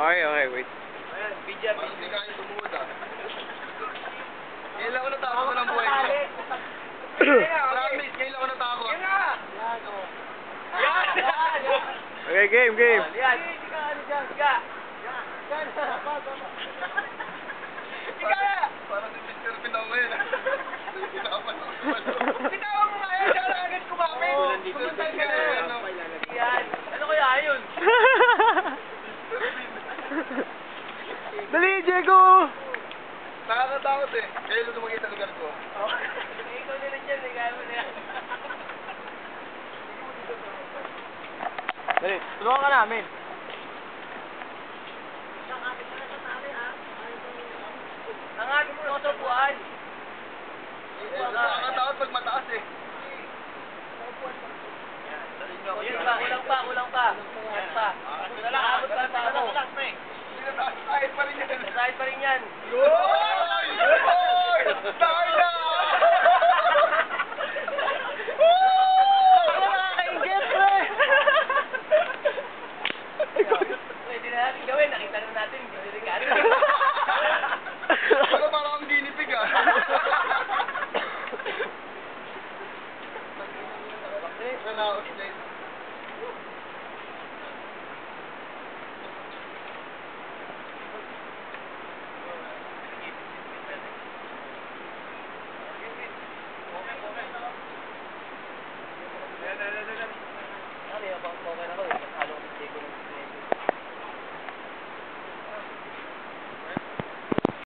Okay, wait. Ayan, video. Hindi kaya tumuod ah. Ngayon lang ako natakot ko ng buhay ko. Promise, ngayon lang ako natakot. Yan nga! Yan! Okay, game. Yan! Siga! Parang si Mr. Pinaw ngayon. Tinawa mo nga yan! Siya lang agad kumapit! Pumuntan ka na! Yan! Ano kaya yun? Dali, Diego! Nakakatakot eh. Kaya doon makita lugar ko. Ikaw nila dyan, kaya mo na yan. Dali, tulungan ka namin. Angagin mo sa buwan. Nakakatakot pag mataas eh. Kulang pa. Yan pa. Abot pa sa ako. Sinasahit pa rin yan. Nasahit pa rin yan. Yoy! Yoy! Tayo na! Ano nakakaingit, pre? Pwede na natin gawin. Nakita na natin. Delikado. Ano parang ang ginipig ah. Nanaos guys.